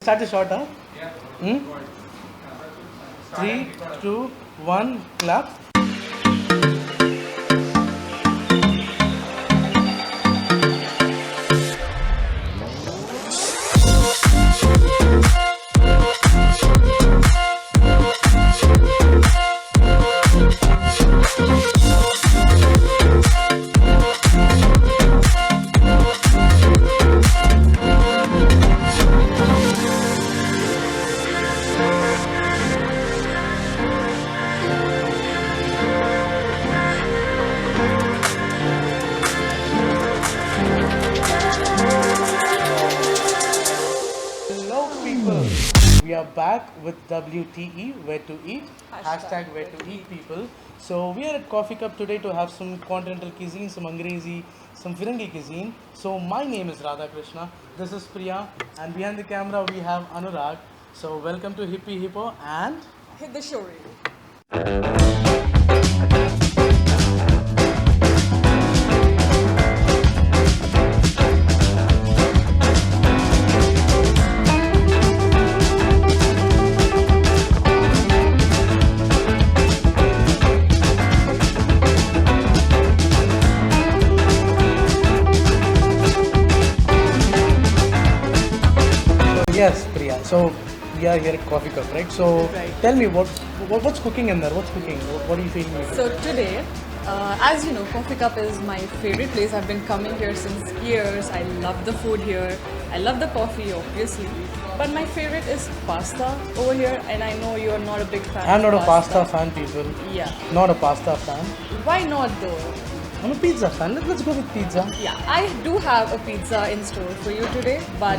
Start the shot, huh? Hmm? 3, 2, 1, clap. Hello people, we are back with WTE, Where to Eat, hashtag Where to Eat people. So we are at Coffee Cup today to have some continental cuisine, some Angrezi, some Firangi cuisine. So my name is Radha Krishna, this is Priya, and behind the camera we have Anurag. So welcome to Hippie Hippo and Hit the show reel. yes, Priya. So we are here at Coffee Cup, right? So Right. tell me what's cooking in there? What's cooking? What are you feeling like? So today, as you know, Coffee Cup is my favorite place. I've been coming here since years. I love the food here. I love the coffee, obviously. But my favorite is pasta over here, and I know you're not a big fan. I'm of not a pasta fan, people. Yeah. Not a pasta fan. Why not though? I'm a pizza fan. Let's go with pizza. Yeah, I do have a pizza in store for you today, but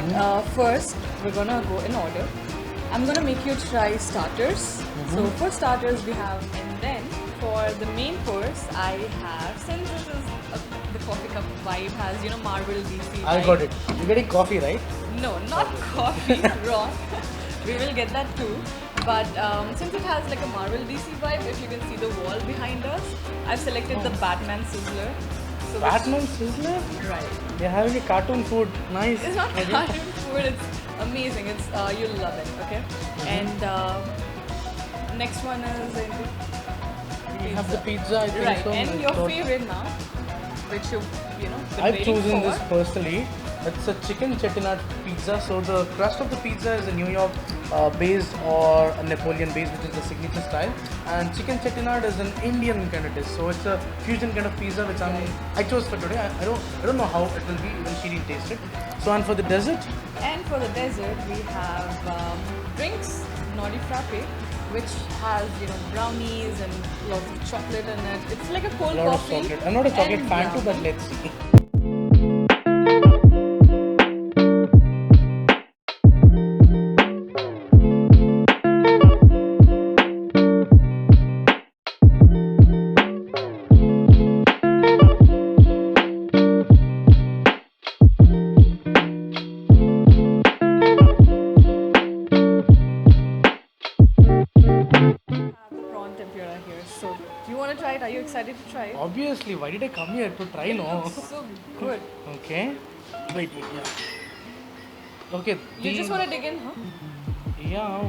first we're gonna go in order. I'm gonna make you try starters. So for starters we have, and then for the main course I have, since this is the Coffee Cup vibe has, you know, Marvel DC. I vibe. got it. You're getting coffee, right? No, not coffee. Wrong. We will get that too. But since it has like a Marvel DC vibe, if you can see the wall behind us, I've selected the Batman Sizzler. So Batman Sizzler? Right. They're having a cartoon food. Nice. It's not Okay. cartoon food. It's amazing. It's you'll love it. Okay. And next one is We have the pizza, I think right. so. And I your thought- favorite now, which you know been I've waiting chosen for. this personally. It's a chicken chettinad pizza. So the crust of the pizza is a New York based or a Napoleon based, which is the signature style. And chicken chettinad is an Indian kind of dish. So it's a fusion kind of pizza, which I chose for today. I don't know how it will be when she didn't taste it. So and for the dessert, And for the dessert, we have drinks, Nori Frappe, which has, you know, brownies and lots of chocolate in it. It's like a cold a lot of coffee. chocolate. I'm not a chocolate and fan too, but brownie. let's see. The prawn tempura here. So, do you want to try it? Are you excited to try it? Obviously, why did I come here to try? No. It's so good. Okay. Wait, yeah. Okay. You just want to dig in, huh? Yeah.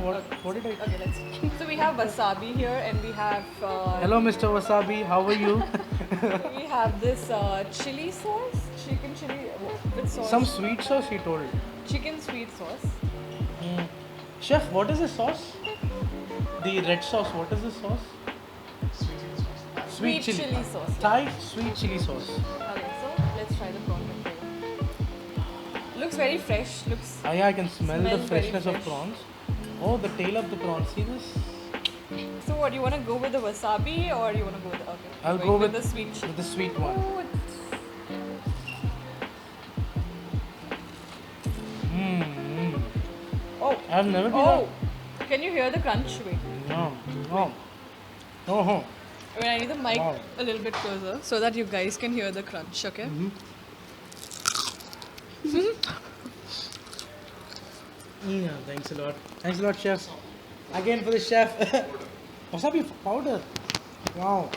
What did I? Okay, let's. So we have wasabi here, and we have Hello, Mr. Wasabi. How are you? we have this chili sauce, chicken chili with sauce. Some sweet sauce, he told. chicken sweet sauce. Chef, what is the sauce? The red sauce. What is the sauce? Sweet chili sauce. Thai sweet chili sauce. Okay, so let's try the prawn tempura. Looks very fresh. Looks. Yeah, I can smell the Smells very freshness of fresh. prawns. Oh, the tail of the prawn. See this? So what? You want to go with the wasabi or you want to go with the? Okay. I'll going go with the sweet chili. With the sweet one. Oh, it's- Mm. oh. I've never been. Oh. Can you hear the crunch? Wait. No. No. Oh. I mean, I need the mic Wow. a little bit closer so that you guys can hear the crunch. Okay. Yeah, thanks a lot. Thanks a lot, chef. Again for the chef. Wasabi powder. Wow.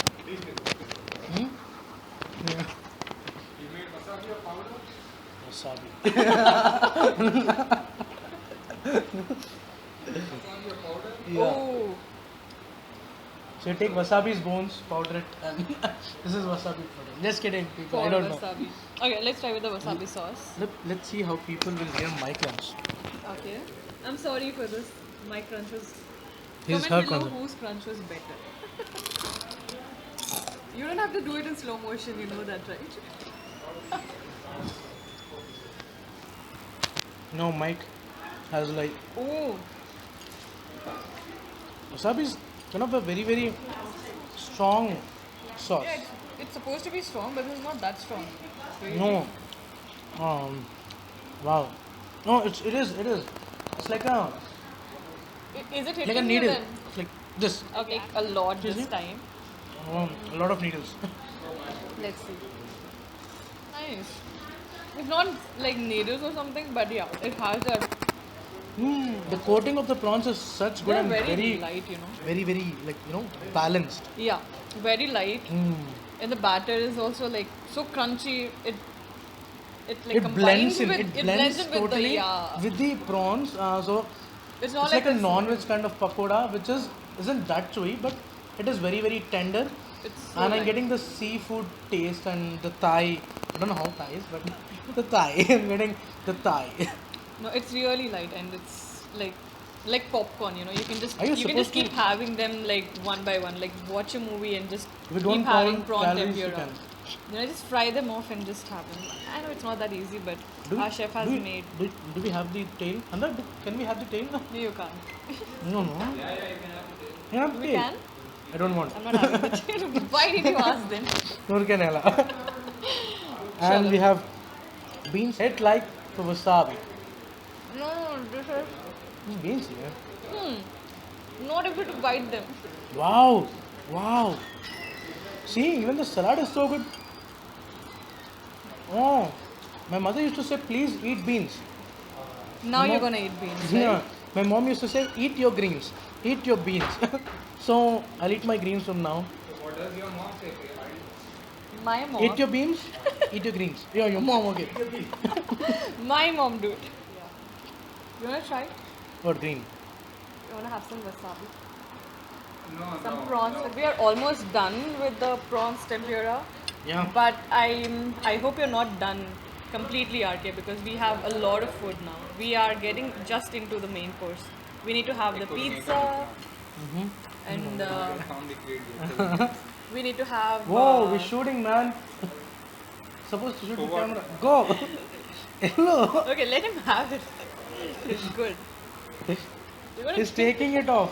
Hmm? Yeah. Wasabi. So you take wasabi's bones, powder it, and this is wasabi powder. Just kidding, people. I For don't know. wasabi. Okay, let's try with the wasabi sauce. Let's see how people will hear my crunch. Okay. I'm sorry for this. My crunch was. Here's Comment her below concept. whose crunch was better. You don't have to do it in slow motion, you know that, right? No, Mike has like Oh, wasabi is kind of a very very strong sauce. yeah, it's supposed to be strong, but it's not that strong. Really? No, wow. No, it is. It's like a Is it hitting like a you needle. then? It's like this. Okay, a lot Excuse this me? time. A lot of needles. Let's see. Nice. It's not like needles or something, but yeah, it has a. The coating of the prawns is such good They're and very light, you know. very like balanced. Yeah, very light. And the batter is also like so crunchy. It like It combines blends in. with It blends with totally the yeah. with the prawns. So It's not it's like a this- non-veg kind of pakoda, which isn't that chewy, but it is very tender. It's so And I'm light. getting the seafood taste and the thigh. I don't know how thigh is, but the thigh. I'm getting the thigh. No, it's really light and it's like popcorn. You know, you can just Are you can just supposed keep to- having them like one by one. Like watch a movie and just If you don't keep having count prawn calories, you tempura. can. You know, just fry them off and just have them. I know it's not that easy, but our chef has made. Do we have the tail? Anda, can we have the tail? No, you can't. No. You have the We tail? can. I don't want. I'm not having the tail. Why did you ask then? Nor can Ella. And Shalom. we have beans head like the wasabi. No, this is It's beans here. not able to bite them. Wow. See, even the salad is so good. Oh, my mother used to say, please eat beans. Now No. you're gonna eat beans, right? Yeah. My mom used to say, eat your greens, eat your beans. So I'll eat my greens from now. My mom. Eat your beans, eat your greens. Yeah, your mom, okay. My mom do it. You wanna try? What green? You wanna have some wasabi? Some prawns. We are almost done with the prawns tempura, Yeah. but I hope you're not done completely, RK, because we have a lot of food now. We are getting just into the main course. We need to have the pizza, and we need to have. Whoa, we're shooting, man. Supposed to shoot the camera. Go. Hello. Okay, let him have it. It's good. You're gonna He's taking it off.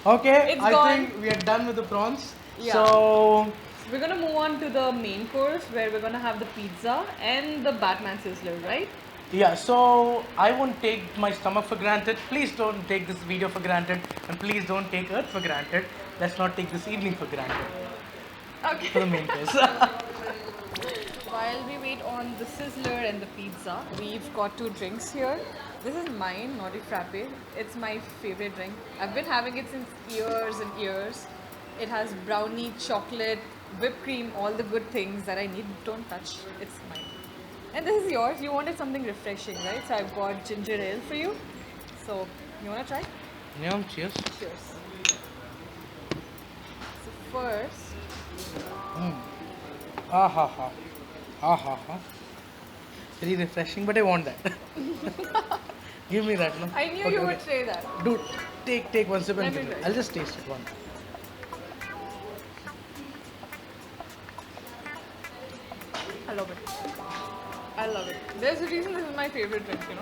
Okay, It's I gone. think we are done with the prawns. Yeah. So, We're gonna move on to the main course where we're gonna have the pizza and the Batman Sizzler, right? yeah, so I won't take my stomach for granted. Please don't take this video for granted. And please don't take Earth for granted. Let's not take this evening for granted. For Okay. the main course. While we wait on the Sizzler and the pizza, we've got two drinks here. This is mine, Naughty Frappe. It's my favorite drink. I've been having it since years and years. It has brownie, chocolate, whipped cream, all the good things that I need. Don't touch. It's mine. And this is yours. You wanted something refreshing, right? So I've got ginger ale for you. So you wanna try? Yeah, cheers. Cheers. So first, Ah ha ha. Ah ha ha. Very refreshing, but I want that. Give me that, no? I knew Okay, you would okay. say that. Dude, take one sip and Let me give me. try. I'll just taste it one. I love it. I love it. There's a reason this is my favorite drink, you know.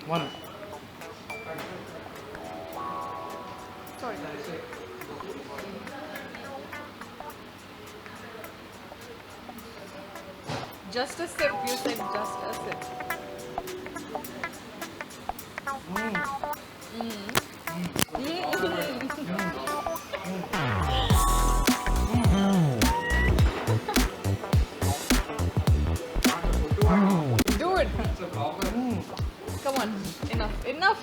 One. Sorry. Just a sip, you said just a sip. Dude! Come on, enough.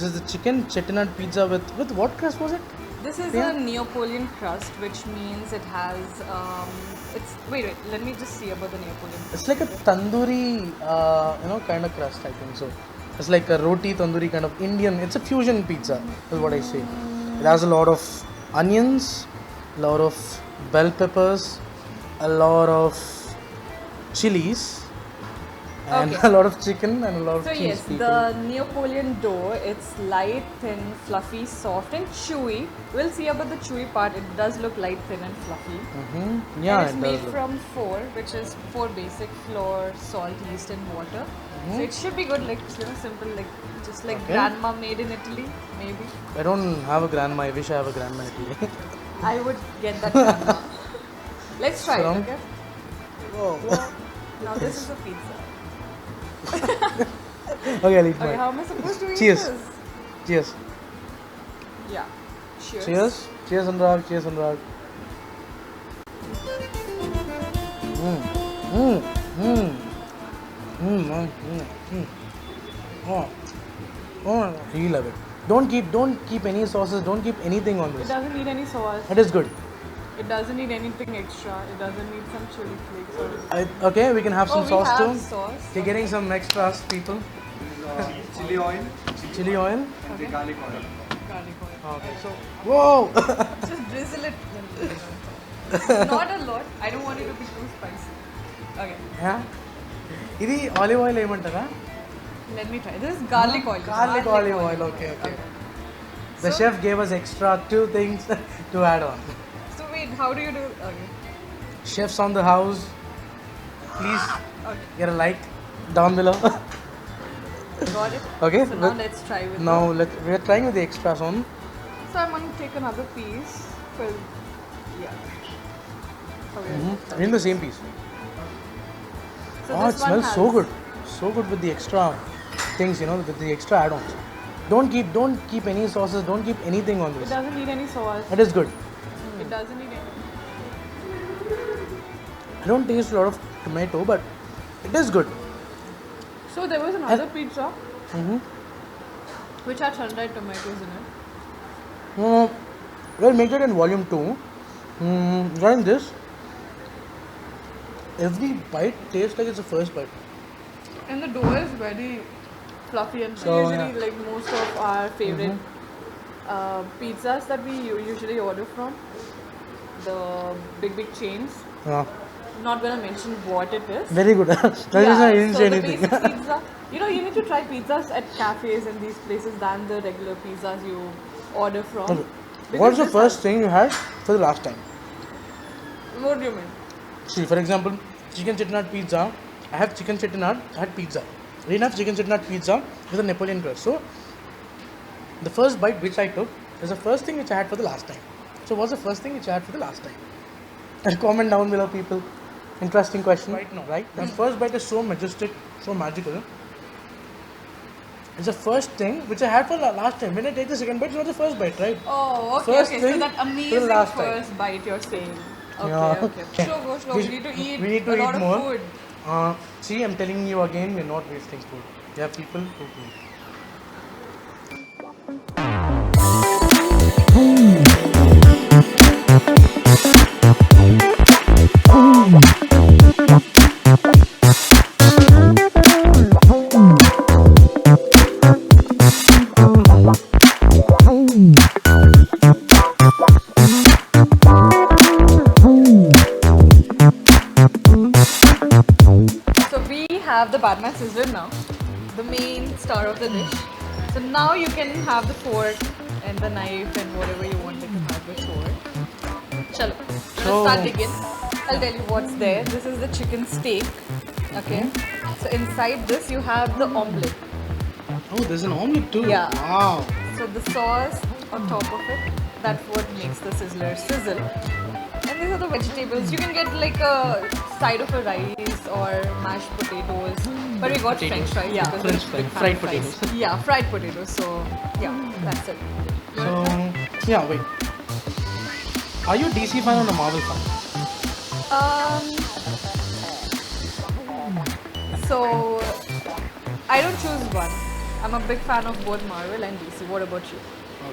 This is the chicken chettinad pizza with what crust was it? This is Yeah. a Neapolitan crust, which means it has. It's wait. Let me just see about the Neapolitan. It's like a tandoori, kind of crust. I think so. It's like a roti tandoori kind of Indian. It's a fusion pizza, is what I say. It has a lot of onions, a lot of bell peppers, a lot of chilies, and Okay. a lot of chicken and a lot of So cheese. yes, people. the Neapolitan dough, it's light, thin, fluffy, soft and chewy. We'll see about the chewy part. It does look light, thin and fluffy. Yeah, and it's it made does. look- from four, which is four basic: flour, salt, yeast and water. So it should be good, like simple, like just like Okay. grandma made in Italy, maybe. I don't have a grandma. I wish I have a grandma in Italy. I would get that grandma. Let's try So- it, okay? Whoa. Now this is a pizza. Okay, I'll eat Okay, mine. how am I supposed to eat Cheers. this? Cheers. Yeah. Cheers. Cheers. Cheers, Anurag. Cheers, Anurag. Oh, I really love it. Don't keep any sauces. Don't keep anything on It this. doesn't need any sauce. It is good. It doesn't need anything extra. It doesn't need some chili flakes or. Okay, we can have some we sauce have too. sauce. You're getting some extras, people. Chili oil Chili oil. and the garlic oil. Garlic oil. Okay, so whoa. Just drizzle it. Not a lot. I don't want it to be too spicy. Okay. yeah. ఇది olive oil ఏమంటారా? Let me try. This is garlic oil. Garlic olive oil. Okay. The So- chef gave us extra 2 things to add on. So wait, how do you do? Okay. Chefs on the house, please Okay. get a like down below. Got it. Okay, So now but- let's try with. Now we are trying with the extras on. So I'm going to take another piece. Well, yeah. Okay. In the same piece. So Oh, this it one smells has, so good. So good with the extra things, with the extra add-ons. Don't keep any sauces. Don't keep anything on It this. doesn't need any sauce. It is good. It doesn't need any. I don't taste a lot of tomato, but it is good. So there was another pizza Mm-hmm. which had sun-dried tomatoes in it. We'll make it in volume 2. Regarding this, every bite tastes like it's the first bite. And the dough is very fluffy and So, usually yeah. like most of our favorite pizzas that we usually order from the big chains. Yeah. Not gonna mention what it is. Very good. That is I didn't so say the anything. basic pizza. You need to try pizzas at cafes and these places than the regular pizzas you order from. Okay. Because What's the this first thing you had for the last time? has- What do you mean? See, for example, chicken chettinad pizza. I have chicken chettinad. I had pizza. I didn't have chicken chettinad pizza with a Napoleon crust. So, the first bite which I took is the first thing which I had for the last time. So, what's the first thing which I had for the last time? And comment down below, people. Interesting question. Right now, right? The first bite is so majestic, so magical. It's the first thing which I had for the last time. When I take the second bite, it's not the first bite, right? Oh, okay, First okay. thing So that for the amazing last time. first bite you're saying. Okay, Yeah. okay. Slow, go slow. We need to eat we need to a lot eat of more. food. See, I'm telling you again, we're not wasting food. There are people who do. So we have the Batman sizzler now, the main star of the dish. So now you can have the fork and the knife and whatever you wanted to have before. Chalo, let's So- start digging. I'll tell you what's there. This is the chicken steak. Okay. So inside this you have the omelette. Oh, there's an omelette too. Yeah. Wow. So the sauce on top of it, that's what makes the sizzler sizzle. And these are the vegetables. You can get like a side of a rice or mashed potatoes. But we got Potatoes. French fries. Yeah, because French we're fries. big fan Fried of fries. potatoes. Yeah, fried potatoes. So yeah, that's it. So, yeah, wait. Are you a DC fan or a Marvel fan? So I don't choose one. I'm a big fan of both Marvel and DC. What about you?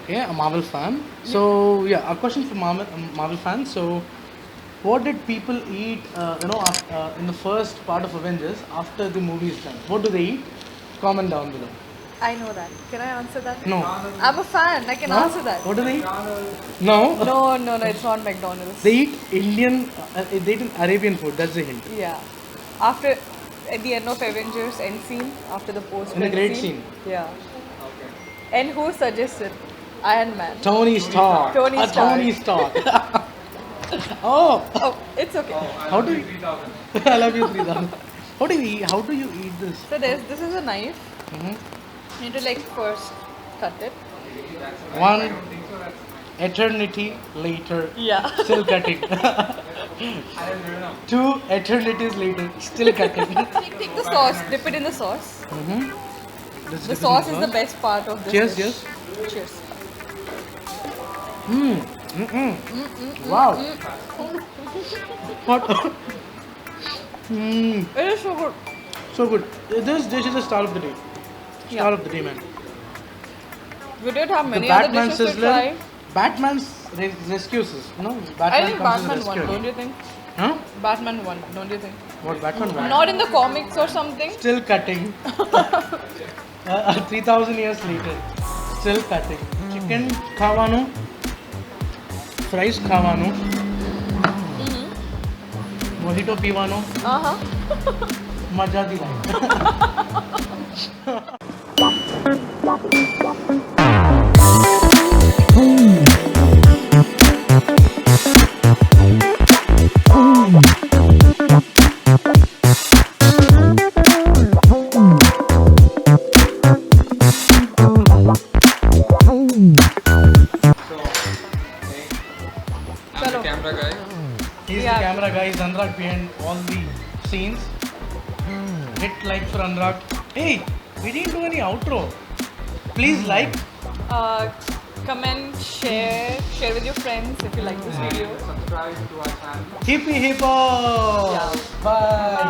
Okay, a Marvel fan. So yeah, a question for Marvel fans. So, what did people eat? In the first part of Avengers after the movie is done. What do they eat? Comment down below. I know that. Can I answer that? No. I'm a fan. I can No? answer that. What do they eat? No. No, it's not McDonald's. They eat Indian. They eat Arabian food. That's the hint. Yeah. After, at the end of Avengers end scene, after the post In a great scene. Yeah. And who suggested? Iron Man. Tony Stark. Tony A Stark. Tony Stark. Oh, Oh, it's okay. how do you? I love you 3000. How do you eat? How do you eat this? So this is a knife. Mhm. You need to like first cut it. One eternity later, Yeah. still cutting. 2 eternities later, still cutting. Take the sauce, dip it in the sauce. Let's The dip it in sauce is the best part of this Cheers, dish. Cheers. Wow. What? It is so good. So good. This dish is the star of the day. Star Yeah. of the day, man. We did have The many other Batman dishes to sizzler. try. Batman's rescues. No, Batman I think comes Batman to won, rescue. don't you think? Huh? Batman won, don't you think? What Batman won? Not in the comics or something. Still cutting. 3000 years later. Still cutting. Chicken khawano. Fries khawano. Mojito pivano. Maja dilai. I'm the camera guy. He's Yeah. the camera guy. He's Anurag behind all the scenes. Hit like for Anurag. Hey, we didn't do any outro. Please like. Comment, share with your friends if you like this video. Subscribe to our channel. Hippie hippo. Yeah. Bye.